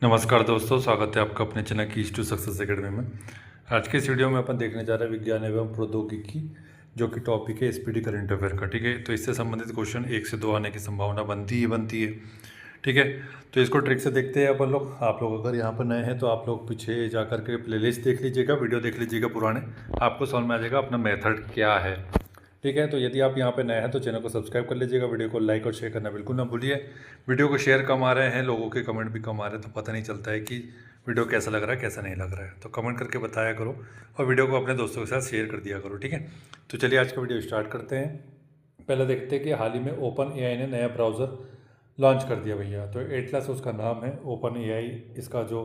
नमस्कार दोस्तों, स्वागत है आपका अपने channel keys to success academy में। आज के इस वीडियो में अपन देखने जा रहे हैं विज्ञान एवं प्रौद्योगिकी, जो कि टॉपिक है स्पीडी करंट अफेयर का। ठीक है, तो इससे संबंधित क्वेश्चन 1 से 2 आने की संभावना बनती है। ठीक है, तो इसको ट्रिक से देखते हैं अपन लोग। आप लोग अगर यहाँ पर नए हैं तो आप लोग पीछे जा करके प्लेलिस्ट देख लीजिएगा, वीडियो देख लीजिएगा पुराने, आपको समझ में आ जाएगा अपना मेथड क्या है। ठीक है, तो यदि आप यहाँ पे नए हैं तो चैनल को सब्सक्राइब कर लीजिएगा, वीडियो को लाइक और शेयर करना बिल्कुल ना भूलिए। वीडियो को शेयर कम आ रहे हैं, लोगों के कमेंट भी कम आ रहे हैं, तो पता नहीं चलता है कि वीडियो कैसा लग रहा है कैसा नहीं लग रहा है। तो कमेंट करके बताया करो और वीडियो को अपने दोस्तों के साथ शेयर कर दिया करो। ठीक है, तो चलिए आज का वीडियो स्टार्ट करते हैं। पहले देखते हैं कि हाल ही में ओपन एआई ने नया ब्राउज़र लॉन्च कर दिया भैया। तो एटलस उसका नाम है, ओपन एआई इसका जो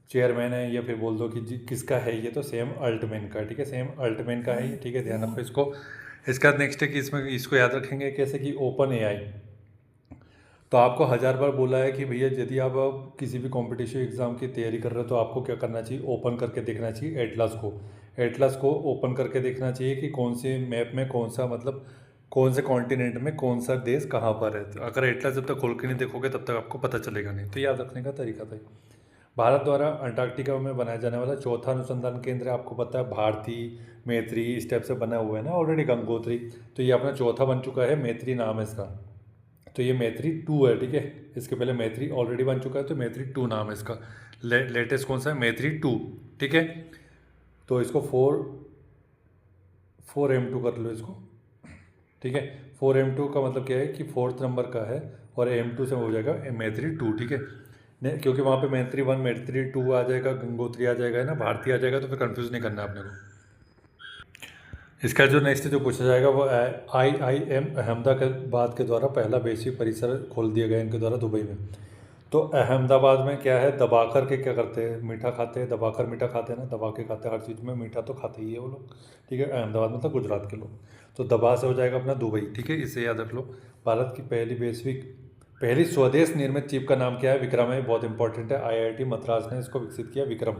चेयरमैन है, या फिर बोल दो कि किसका है ये, तो सैम अल्टमैन का। ठीक है, सैम अल्टमैन का है ये। ठीक है, ध्यान रखो इसको। इसका नेक्स्ट है कि इसमें इसको याद रखेंगे कैसे कि ओपन एआई, तो आपको 1000 बार बोला है कि भैया यदि आप किसी भी कॉम्पिटिटिव एग्ज़ाम की तैयारी कर रहे हो तो आपको क्या करना चाहिए, ओपन करके देखना चाहिए एटलस को ओपन करके देखना चाहिए कि कौन से मैप में कौन सा, मतलब कौन से कॉन्टिनेंट में कौन सा देश कहाँ पर है। तो अगर एटलस जब तक खोल के नहीं देखोगे तब तक आपको पता चलेगा नहीं। तो याद रखने का तरीका था। भारत द्वारा अंटार्कटिका में बनाया जाने वाला चौथा अनुसंधान केंद्र है। आपको पता है भारती, मैत्री इस टाइप से बना हुआ है ना ऑलरेडी, गंगोत्री। तो ये अपना चौथा बन चुका है, मैत्री नाम है इसका। तो ये मैत्री 2 है। ठीक है, इसके पहले मैत्री ऑलरेडी बन चुका है, तो मैत्री 2 नाम है इसका। लेटेस्ट कौन सा है, मैत्री 2। ठीक है, तो इसको 4M2 कर लो इसको। ठीक है, 4M2 का मतलब क्या है कि फोर्थ नंबर का है, और M2 से हो जाएगा मैत्री 2। ठीक है, क्योंकि वहाँ पे मैत्री 1 मैत्री 2 आ जाएगा, गंगोत्री आ जाएगा, है ना, भारती आ जाएगा, तो फिर कंफ्यूज नहीं करना है अपने को। इसका जो नेक्स्ट जो पूछा जाएगा वो IIM अहमदाबाद के द्वारा पहला वैश्विक परिसर खोल दिया गया इनके द्वारा दुबई में। तो अहमदाबाद में क्या है, दबा कर के क्या करते हैं, मीठा खाते हैं, दबा कर मीठा खाते हैं ना, दबा के खाते हैं, हर चीज़ में मीठा तो खाते ही है वो लोग। ठीक है, अहमदाबाद मतलब गुजरात के लोग। तो दबा से हो जाएगा अपना दुबई। ठीक है, इसे याद रख लो। भारत की पहली स्वदेश निर्मित चिप का नाम क्या है, विक्रम है। बहुत इंपॉर्टेंट है, IIT मद्रास ने इसको विकसित किया, विक्रम।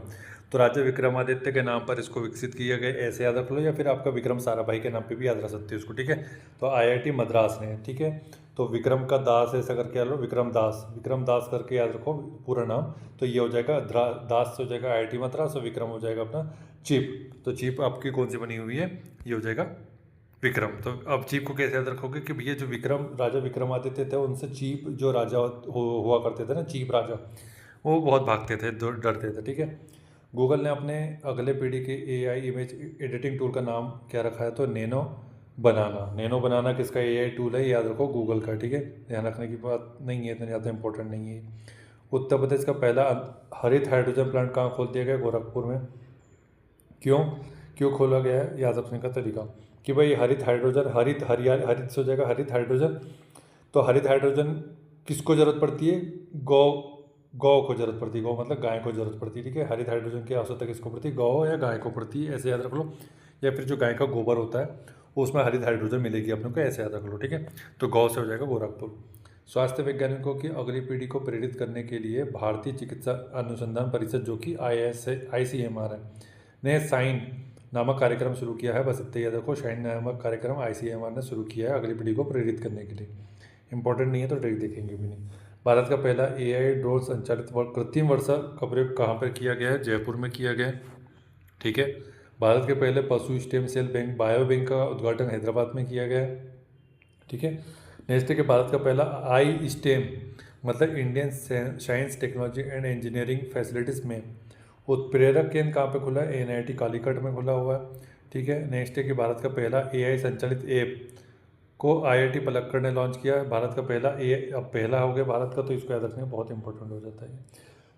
तो राजा विक्रमादित्य के नाम पर इसको विकसित किया गया, ऐसे याद रख लो, या फिर आपका विक्रम साराभाई के नाम पे भी याद रख सकते हो इसको। ठीक है, तो IIT मद्रास ने। ठीक है, तो विक्रम का दास ऐसा करके याद लो, विक्रम दास करके याद रखो पूरा नाम। तो ये हो जाएगा दास से हो जाएगा IIT मद्रास, और विक्रम हो जाएगा अपना चिप। तो चिप आपकी कौन सी बनी हुई है, ये हो जाएगा विक्रम। तो अब चीफ को कैसे याद रखोगे कि भैया जो राजा विक्रमादित्य थे उनसे चीफ जो राजा हुआ करते थे ना, चीफ राजा, वो बहुत भागते थे, डरते थे। ठीक है, गूगल ने अपने अगले पीढ़ी के AI इमेज एडिटिंग टूल का नाम क्या रखा है, तो नैनो बनाना किसका AI टूल है, याद रखो गूगल का। ठीक है, ध्यान रखने की बात नहीं है, इतना ज़्यादा इंपॉर्टेंट नहीं है। उत्तर प्रदेश का पहला हरित हाइड्रोजन प्लांट कहाँ खोल दिया गया, गोरखपुर में। क्यों क्यों खोला गया है, याद रखने का तरीका कि भाई हरित हाइड्रोजन, हरित से हो जाएगा हरित हाइड्रोजन। तो हरित हाइड्रोजन किसको ज़रूरत पड़ती है, गौ गौ को ज़रूरत पड़ती है, गौ मतलब गाय को ज़रूरत पड़ती है। ठीक है, हरित हाइड्रोजन की आवश्यकता किसको पड़ती है, गौ या गाय को पड़ती है, ऐसे याद रख लो। या फिर जो गाय का गोबर होता है उसमें हरित हाइड्रोजन मिलेगी अपने को, ऐसे याद रख लो। ठीक है, तो गौ से हो जाएगा गोरखपुर। स्वास्थ्य वैज्ञानिकों की अगली पीढ़ी को प्रेरित करने के लिए भारतीय चिकित्सा अनुसंधान परिषद, जो कि ICMR है, ने साइन नामक कार्यक्रम शुरू किया है। बस इतना याद रखो, शाइन नामक कार्यक्रम ICMR ने शुरू किया है अगली पीढ़ी को प्रेरित करने के लिए। इंपॉर्टेंट नहीं है तो ट्रिक देखेंगे भी नहीं। भारत का पहला AI ड्रोन संचालित कृत्रिम वर्षा का प्रयोग कहाँ पर किया गया है, जयपुर में किया गया है। ठीक है, भारत के पहले पशु stem cell bank bio bank का उद्घाटन हैदराबाद में किया गया है। ठीक है, नेक्स्ट है कि भारत का पहला ISTEM मतलब Indian science technology and engineering facilities में उत्प्रेरक केंद्र कहाँ पे खुला है, NIT कालीकट में खुला हुआ है। ठीक है, नेक्स्ट है कि भारत का पहला AI संचालित ऐप को IIT पलक्कड़ ने लॉन्च किया है। भारत का पहला AI, अब पहला हो गया भारत का, तो इसको याद रखना बहुत इंपॉर्टेंट हो जाता है।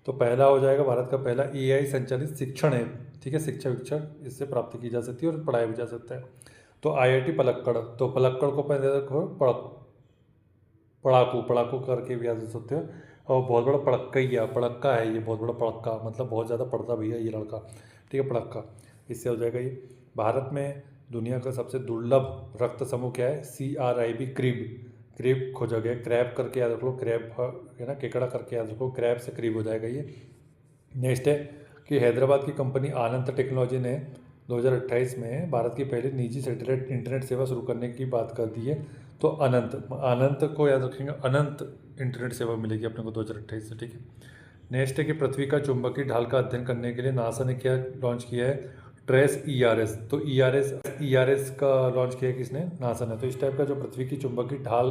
तो पहला हो जाएगा भारत का पहला AI संचालित शिक्षण ऐप। ठीक है, शिक्षा विक्षण इससे प्राप्त की जा सकती है और पढ़ाया भी जा सकता है। तो IIT पलक्कड़, तो पलक्कड़ को पहले रखो पढ़ाकू पढ़ाकू करके भी याद रख सकते हो। और बहुत बड़ा पड़क्का है ये, बहुत बड़ा पड़क्का मतलब बहुत ज़्यादा पढ़ता भैया ये लड़का। ठीक है, पड़क्का, इससे हो जाएगा ये। भारत में दुनिया का सबसे दुर्लभ रक्त समूह क्या है, CRIB, क्रीब खोजा गया। क्रैब करके याद रख लो, क्रैब है ना, केकड़ा करके याद रखो, क्रैब से क्रीब हो जाएगा ये। नेक्स्ट है कि हैदराबाद की कंपनी अनंत टेक्नोलॉजी ने 2028 में भारत की पहली निजी सैटेलाइट इंटरनेट सेवा शुरू करने की बात कर दी है। तो अनंत को याद रखेंगे, अनंत इंटरनेट सेवा मिलेगी अपने को 2028 से। ठीक है, नेक्स्ट है कि पृथ्वी का चुंबकीय ढाल का अध्ययन करने के लिए नासा ने क्या लॉन्च किया है, ट्रेस ERS। तो ERS का लॉन्च किया है किसने, नासा ने। तो इस टाइप का जो पृथ्वी की चुंबकीय ढाल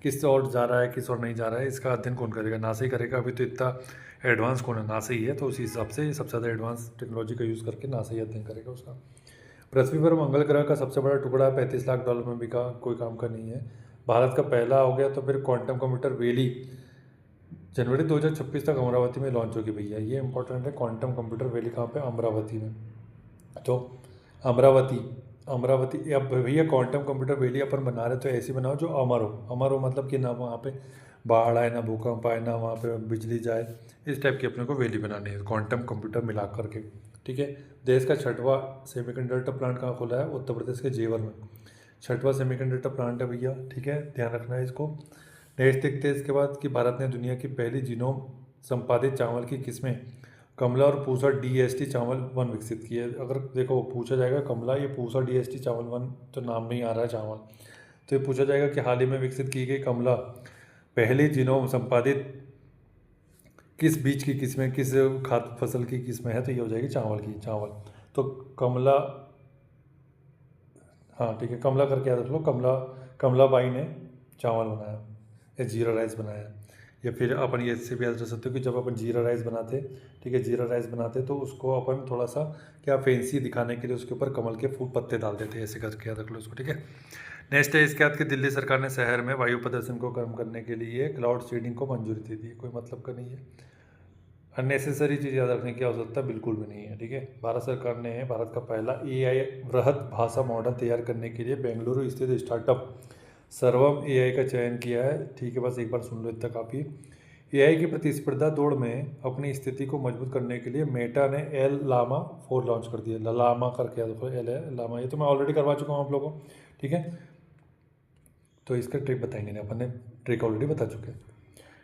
किस ओर जा रहा है किस ओर नहीं जा रहा है, इसका अध्ययन कौन करेगा, नासा ही करेगा। अभी तो इतना एडवांस कौन है, नासा ही है। तो उसी हिसाब से सबसे ज़्यादा एडवांस टेक्नोलॉजी का यूज़ करके नासा ही अध्ययन करेगा उसका। पृथ्वी पर मंगल ग्रह का सबसे बड़ा टुकड़ा $35 लाख में बिका, कोई काम का नहीं है। भारत का पहला हो गया। तो फिर क्वांटम कंप्यूटर वैली जनवरी 2026 तक अमरावती में लॉन्च होगी भैया, ये इंपॉर्टेंट है। क्वांटम कंप्यूटर वैली कहाँ पे, अमरावती में। तो अमरावती अब भैया क्वांटम कंप्यूटर वैली अपन बना रहे तो ऐसी बनाओ जो अमर हो मतलब कि ना वहाँ पे बाढ़ आए, ना भूकंप आए, ना वहाँ पे बिजली जाए, इस टाइप की अपने को वैली बनानी है क्वांटम कंप्यूटर मिला करके, ठीक है। देश का 6वां सेमीकंडक्टर प्लांट कहाँ खोला है, उत्तर प्रदेश के जेवर में 6वां सेमीकंडक्टर प्लांट है भैया, ठीक है, ध्यान रखना है इसको। नेक्स्ट देखते हैं इसके बाद कि भारत ने दुनिया की पहली जीनोम संपादित चावल की किस्में कमला और पूसा DST चावल 1 विकसित की है। अगर देखो पूछा जाएगा कमला, ये पूसा DST चावल 1 तो नाम में ही आ रहा है चावल, तो ये पूछा जाएगा कि हाल ही में विकसित की गई कमला पहली जीनोम संपादित किस बीज की किस्में, किस खाद्य फसल की किस्में है, तो ये हो जाएगी चावल। तो कमला, हाँ ठीक है, कमला करके याद रख लो, कमला बाई ने चावल बनाया या जीरा राइस बनाया। या फिर अपन ये इससे भी याद रख सकते हो कि जब अपन जीरा राइस बनाते, ठीक है, जीरा राइस बनाते तो उसको अपन थोड़ा सा क्या फैंसी दिखाने के लिए उसके ऊपर कमल के फूल पत्ते डाल देते, ऐसे करके याद रख लो उसको, ठीक है। नेक्स्ट है इसके बाद कि दिल्ली सरकार ने शहर में वायु प्रदूषण को कम करने के लिए क्लाउड सीडिंग को मंजूरी दे दी। कोई मतलब का नहीं है, अननेसेसरी चीज़ याद रखने की आवश्यकता बिल्कुल भी नहीं है, ठीक है। भारत सरकार ने भारत का पहला AI वृहद भाषा मॉडल तैयार करने के लिए बेंगलुरु स्थित स्टार्टअप सर्वम AI का चयन किया है, ठीक है। बस एक बार सुन लो, इतना काफ़ी। AI की प्रतिस्पर्धा दौड़ में अपनी स्थिति को मजबूत करने के लिए मेटा ने एल लामा 4 लॉन्च कर दिया। लामा करके याद रखो, एल है लामा, ये तो मैं ऑलरेडी करवा चुका हूँ आप लोगों को, ठीक है। तो इसका ट्रिक बताएंगे नहीं, अपन ने ट्रिक ऑलरेडी बता चुके हैं।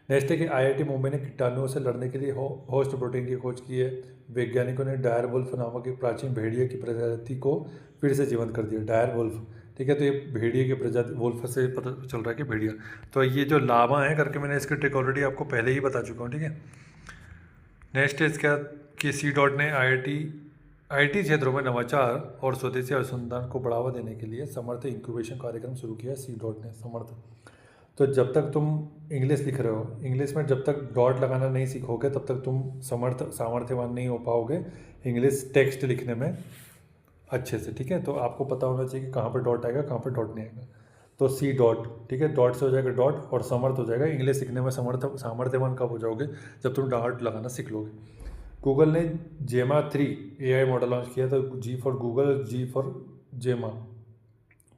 नेक्स्ट है कि IIT मुंबई ने कीटाणुओं से लड़ने के लिए होस्ट प्रोटीन की खोज की है। वैज्ञानिकों ने डायर वुल्फ नामक एक प्राचीन भेड़िए की प्रजाति को फिर से जीवंत कर दिया, डायर वुल्फ, ठीक है। तो ये भेड़िए की प्रजाति, वुल्फ से पता चल रहा है कि भेड़िया। तो ये जो लामा है करके मैंने इसकी ट्रिक ऑलरेडी आपको पहले ही बता चुका हूँ, ठीक है। नेक्स्ट है इसका कि C.DOT ने IT क्षेत्रों में नवाचार और स्वदेशी अनुसंधान को बढ़ावा देने के लिए समर्थ इंक्यूबेशन कार्यक्रम शुरू किया C.DOT ने, समर्थ। तो जब तक तुम इंग्लिश लिख रहे हो, इंग्लिश में जब तक डॉट लगाना नहीं सीखोगे तब तक तुम सामर्थ्यवान नहीं हो पाओगे इंग्लिश टेक्स्ट लिखने में अच्छे से, ठीक है। तो आपको पता होना चाहिए कि कहाँ पर डॉट आएगा, कहाँ पर डॉट नहीं आएगा। तो C.DOT, ठीक है, डॉट से हो जाएगा डॉट और समर्थ हो जाएगा। इंग्लिश सीखने में सामर्थ्यवान कब हो जाओगे, जब तुम डॉट लगाना सीख लोगे। गूगल ने जेमा 3 AI मॉडल लॉन्च किया, तो G for Google, G for जेमा,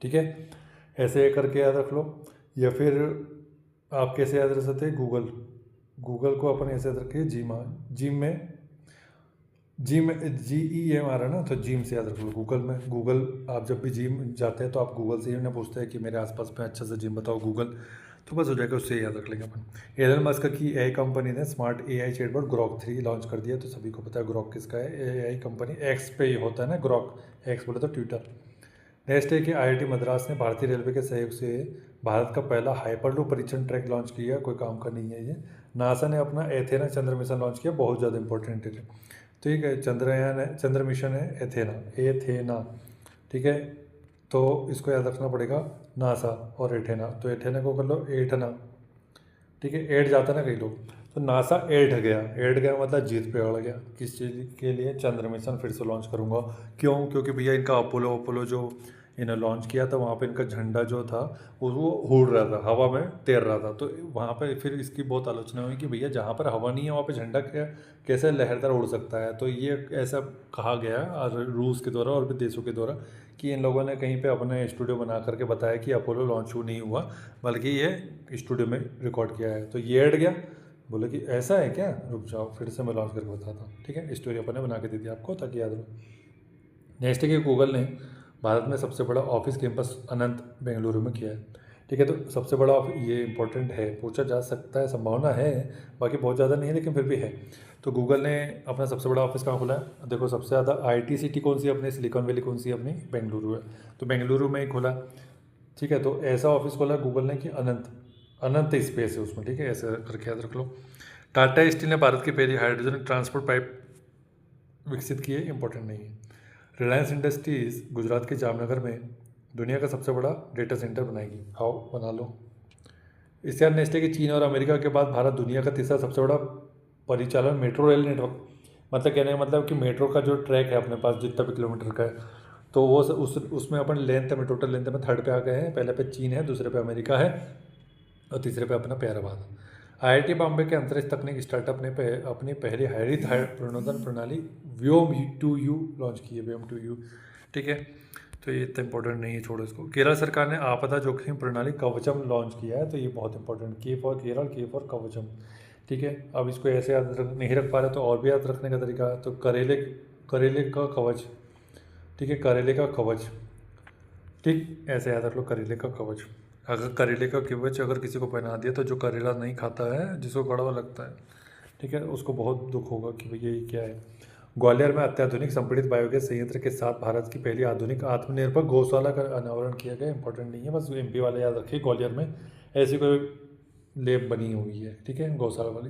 ठीक है, ऐसे करके याद रख लो। या फिर आप कैसे याद रख सकते हैं, गूगल को अपन ऐसे याद रखिए जिम में GEM आ रहा है ना, तो जिम से याद रख लो। गूगल आप जब भी जिम जाते हैं तो आप गूगल से ही उन्हें पूछते हैं कि मेरे आसपास में अच्छा सा जिम बताओ गूगल, तो बस हो जाएगा, उससे याद रख लेंगे अपन। एलन मस्क की AI कंपनी ने smart AI chatbot Grok 3 launch कर दिया। तो सभी को पता है ग्रॉक किसका है, AI कंपनी एक्स पे ही होता है ना, ग्रॉक एक्स बोले तो ट्विटर। नेक्स्ट है कि IIT मद्रास ने भारतीय रेलवे के सहयोग से भारत का पहला हाइपरलूप परीक्षण ट्रैक लॉन्च किया, कोई काम का नहीं है ये। नासा ने अपना एथेना चंद्र मिशन लॉन्च किया, बहुत ज़्यादा इंपॉर्टेंट है, ठीक है। चंद्र मिशन है एथेना, ठीक है। तो इसको याद रखना पड़ेगा, नासा और एथेना। तो एथेना को कर लो एठना, ठीक है, एट जाता ना कई लोग, तो नासा एट गया मतलब जीत पे अड़ गया। किस चीज़ के लिए, चंद्र मिशन फिर से लॉन्च करूँगा। क्यों, क्योंकि भैया इनका अपोलो जो इन्हें लॉन्च किया था वहाँ पे इनका झंडा जो था वो उड़ रहा था, हवा में तैर रहा था। तो वहाँ पे फिर इसकी बहुत आलोचना हुई कि भैया जहाँ पर हवा नहीं है वहाँ पे झंडा कैसे लहरदार उड़ सकता है। तो ये ऐसा कहा गया और रूस के द्वारा और भी देशों के द्वारा कि इन लोगों ने कहीं पे अपने स्टूडियो बना करके बताया कि अपोलो लॉन्च नहीं हुआ, बल्कि ये स्टूडियो में रिकॉर्ड किया है। तो ये अड़ गया, बोले कि ऐसा है क्या, रुक जाओ फिर से मैं लॉन्च करके बताता हूँ, ठीक है। स्टोरी अपन ने बना के दे दिया आपको ताकि याद रहो। नेक्स्ट है कि गूगल ने भारत में सबसे बड़ा ऑफिस कैंपस अनंत बेंगलुरु में किया है, ठीक है। तो सबसे बड़ा ये इंपॉर्टेंट है, पूछा जा सकता है, संभावना है, बाकी बहुत ज़्यादा नहीं है लेकिन फिर भी है। तो गूगल ने अपना सबसे बड़ा ऑफिस कहाँ खोला है, देखो सबसे ज़्यादा IT सिटी कौन सी है अपनी, सिलिकॉन वैली कौन सी है अपनी, बेंगलुरु है। तो बेंगलुरु में ही खोला, ठीक है। तो ऐसा ऑफिस खोला गूगल ने कि अनंत स्पेस है उसमें, ठीक है, ऐसे करके याद रख लो। टाटा स्टील ने भारत की पहली हाइड्रोजन ट्रांसपोर्ट पाइप विकसित की है, इंपॉर्टेंट नहीं है। रिलायंस इंडस्ट्रीज गुजरात के जामनगर में दुनिया का सबसे बड़ा डेटा सेंटर बनाएगी। आओ बना लो। इससे याद नेक्स्ट है कि चीन और अमेरिका के बाद भारत दुनिया का तीसरा सबसे बड़ा परिचालन मेट्रो रेल नेटवर्क, मतलब कहने का मतलब कि मेट्रो का जो ट्रैक है अपने पास जितना भी किलोमीटर का है, तो वो उसमें अपन लेंथ में, टोटल लेंथ में थर्ड पे आ गए हैं। पहले पे चीन है, दूसरे पे अमेरिका है और तीसरे पे अपना प्याराबाद है। IIT बॉम्बे के अंतरिक्ष तकनीक स्टार्टअप ने अपनी पहली हरित प्रणोदन प्रणाली व्योम-2U लॉन्च की है। व्योम-2U, ठीक है। तो ये इतना इंपॉर्टेंट नहीं है, छोड़ो इसको। केरल सरकार ने आपदा जोखिम प्रणाली कवचम लॉन्च किया है, तो ये बहुत इंपॉर्टेंट, के फॉर केरल, के फॉर कवचम, ठीक है। अब इसको ऐसे याद नहीं रख पा रहे तो और भी याद रखने का तरीका है, तो करेले का कवच, ठीक है, करेले का कवच, ठीक, ऐसे याद रख लो, करेले का कवच। अगर करेले का कवच अगर किसी को पहना दिया तो जो करेला नहीं खाता है, जिसको कड़वा लगता है, ठीक है, उसको बहुत दुख होगा कि भैया ये क्या है। ग्वालियर में अत्याधुनिक संपीड़ित बायोगैस संयंत्र के साथ भारत की पहली आधुनिक आत्मनिर्भर गौशाला का अनावरण किया गया। इंपॉर्टेंट नहीं है, बस MP वाले याद रखिए, ग्वालियर में ऐसी कोई लैब बनी हुई है, ठीक है, गौशाला वाली।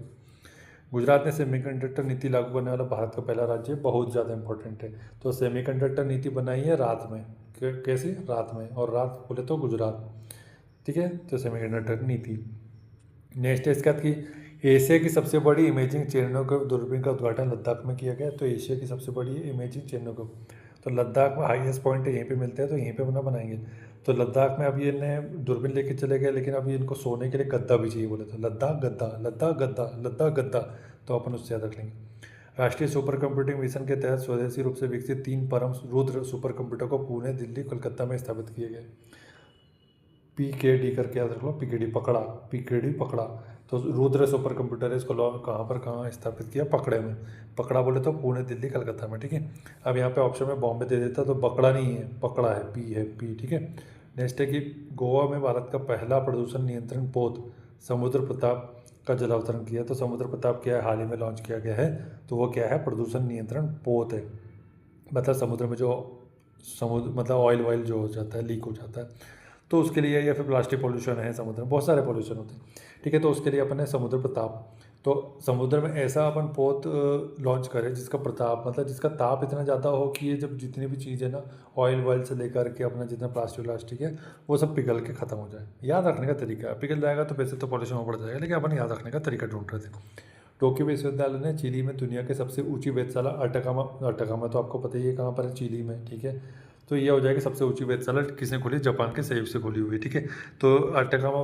गुजरात ने सेमीकंडक्टर नीति लागू करने वाला भारत का पहला राज्य, बहुत ज़्यादा इंपॉर्टेंट है। तो सेमीकंडक्टर नीति बनाई है रात में, कैसे, रात में, और रात बोले तो गुजरात, ठीक है। तो सेमीकंडक्टर नीति। नेक्स्ट है इसके बाद की एशिया की सबसे बड़ी इमेजिंग चेरनोबिल दूरबीन का उद्घाटन लद्दाख में किया गया। तो एशिया की सबसे बड़ी इमेजिंग चेरनोबिल, तो लद्दाख में हाईएस्ट पॉइंट है, यहीं पे मिलते हैं, तो यहीं पे बना बनाएंगे। तो लद्दाख में अभी इन्हें दूरबीन लेके चले गए, लेकिन अभी इनको सोने के लिए गद्दा भी चाहिए, बोले तो लद्दाख गद्दा, लद्दाख गद्दा, लद्दाख गद्दा, तो अपन उससे याद रख लेंगे। राष्ट्रीय सुपर कंप्यूटिंग मिशन के तहत स्वदेशी रूप से विकसित 3 परम रुद्र सुपर कंप्यूटर को पुणे, दिल्ली, कोलकाता में स्थापित किए गए। PKD करके याद रख लो, PKD पकड़ा, PKD पकड़ा। तो रुद्र सुपर कंप्यूटर है, इसको कहाँ स्थापित किया, पकड़े में। पकड़ा बोले तो पुणे, दिल्ली, कलकत्ता में, ठीक है। अब यहाँ पे ऑप्शन में बॉम्बे दे देता तो बकड़ा नहीं है, पकड़ा है, P है, P, ठीक है। नेक्स्ट है कि गोवा में भारत का पहला प्रदूषण नियंत्रण पोत समुद्र प्रताप का जलावतरण किया। तो समुद्र प्रताप क्या है, हाल ही में लॉन्च किया गया है, तो वो क्या है, प्रदूषण नियंत्रण पोत है। मतलब समुद्र में जो मतलब ऑयल जो हो जाता है, लीक हो जाता है, तो उसके लिए, या फिर प्लास्टिक पोल्यूशन है समुद्र में, बहुत सारे पोल्यूशन होते हैं, ठीक है। तो उसके लिए अपन ने समुद्र प्रताप, तो समुद्र में ऐसा अपन पोत लॉन्च करें जिसका प्रताप, मतलब जिसका ताप इतना ज़्यादा हो कि ये जब जितनी भी चीज़ है ना, ऑयल से लेकर के अपना जितना प्लास्टिक है, वो सब पिघल के ख़त्म हो जाए। याद रखने का तरीका है, पिघल जाएगा तो वैसे तो पॉल्यूशन हो बढ़ जाएगा, लेकिन अपन याद रखने का तरीका ढूंढ रहे थे। टोक्यो विश्वविद्यालय ने चिली में दुनिया की सबसे ऊंची वेधशाला अटकामा तो आपको पता ही है कहाँ पर है, चिली में, ठीक है। तो ये हो जाएगी सबसे ऊंची वेधशाला किसने खोली, जापान के सहयोग से खोली हुई, ठीक है। तो अटकामा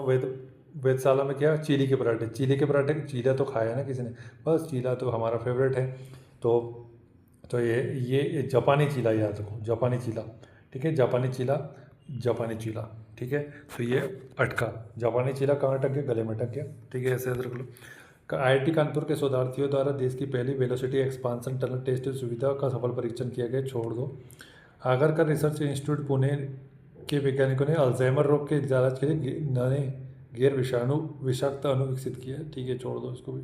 वेधशाला में क्या, चीली के पराठे, चीला तो खाया है ना किसी ने, बस चीला तो हमारा फेवरेट है। तो ये जापानी चीला याद रखो, जापानी चीला, ठीक है, जापानी चीला, ठीक है। तो ये अटका, जापानी चीला कहाँ अटक गया, गले में अटक गया, ठीक है, ऐसे याद रख लो। IIT कानपुर के शोधार्थियों द्वारा देश की पहली वेलोसिटी एक्सपांसन टनल टेस्ट सुविधा का सफल परीक्षण किया गया। छोड़ दो। आगरकर रिसर्च इंस्टीट्यूट पुणे के वैज्ञानिकों ने अल्जाइमर रोग के इलाज के लिए नए गैर विषाक्त अणु विकसित किया, ठीक है, छोड़ दो इसको भी।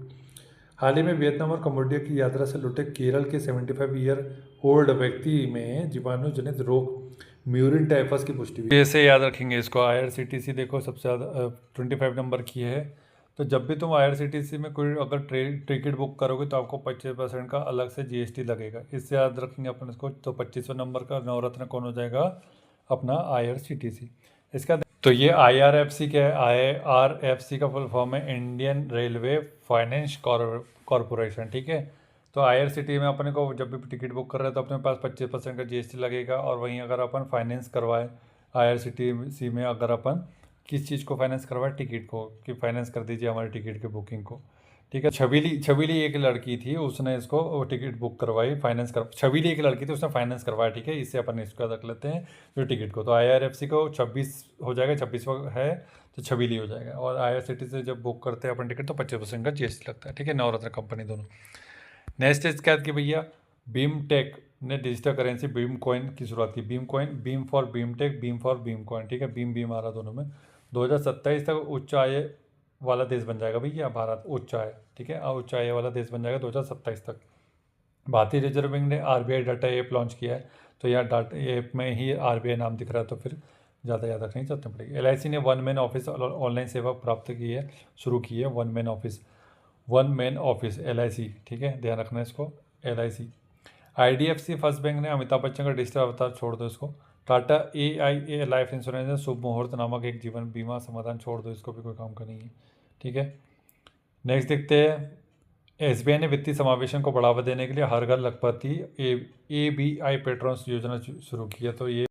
हाल ही में वियतनाम और कम्बोडिया की यात्रा से लौटे केरल के 75 ईयर ओल्ड व्यक्ति में जीवाणु जनित रोग म्यूरिन टाइफस की पुष्टि हुई। ऐसे याद रखेंगे इसको। IRCTC देखो सबसे ज़्यादा 25 नंबर की है। तो जब भी तुम IRCTC में कोई अगर टिकट बुक करोगे तो आपको 25% का अलग से GST लगेगा, इससे याद रखेंगे अपन इसको। तो 25वें नंबर का नवरत्न कौन हो जाएगा, अपना IRCTC। इसका तो ये IRFC क्या है, IRFC का फुल फॉर्म है इंडियन रेलवे फाइनेंस कॉरपोरेशन, ठीक है। तो IRCTC में अपने को जब भी टिकट बुक कर रहे हैं तो अपने पास 25% का GST लगेगा। और वहीं अगर अपन फाइनेंस करवाए IRCTC में, अगर अपन किस चीज़ को फाइनेंस करवाए, टिकट को, कि फाइनेंस कर दीजिए हमारी टिकट की बुकिंग को, ठीक है। छबीली एक लड़की थी, उसने इसको टिकट बुक करवाई, छबीली एक लड़की थी, उसने फाइनेंस करवाया, ठीक है। इससे अपन इसको रख लेते हैं जो टिकट को। तो IRFC को 26 हो जाएगा, 26वां है तो छबीली हो जाएगा। और IRCTC से जब बुक करते हैं अपन टिकट तो 25% का GST लगता है, ठीक है। नवरत्न कंपनी दोनों। नेक्स्ट इसके बाद कि भैया BHIM-टेक ने डिजिटल करेंसी BHIM कॉइन की शुरुआत की। BHIM कॉइन, बीम फॉर BHIM-टेक, बीम फॉर BHIM कॉइन, ठीक है। बीम आ रहा दोनों में। 2027 तक उच्च आय वाला देश बन जाएगा भैया भारत, उच्च आय, ठीक है, उच्च आय वाला देश बन जाएगा 2027 तक। भारतीय रिजर्व बैंक ने RBI डाटा ऐप लॉन्च किया है। तो यार डाटा ऐप में ही RBI नाम दिख रहा है, तो फिर ज़्यादा याद रखनी चाहिए पड़ेगी। LIC ने 1 मैन ऑफिस ऑनलाइन सेवा प्राप्त की है, शुरू की है 1 man office. One man office LIC, ठीक है, ध्यान रखना है इसको, LIC। IDFC फर्स्ट बैंक ने अमिताभ बच्चन का डिजिटल अवतार, छोड़ दो इसको। टाटा AIA लाइफ इंश्योरेंस ने शुभ मुहूर्त नामक एक जीवन बीमा समाधान, छोड़ दो इसको भी, कोई काम का नहीं है, ठीक है। नेक्स्ट देखते हैं, SBI ने वित्तीय समावेशन को बढ़ावा देने के लिए हर घर लखपति ABI पेट्रोन्स योजना शुरू की है, तो ये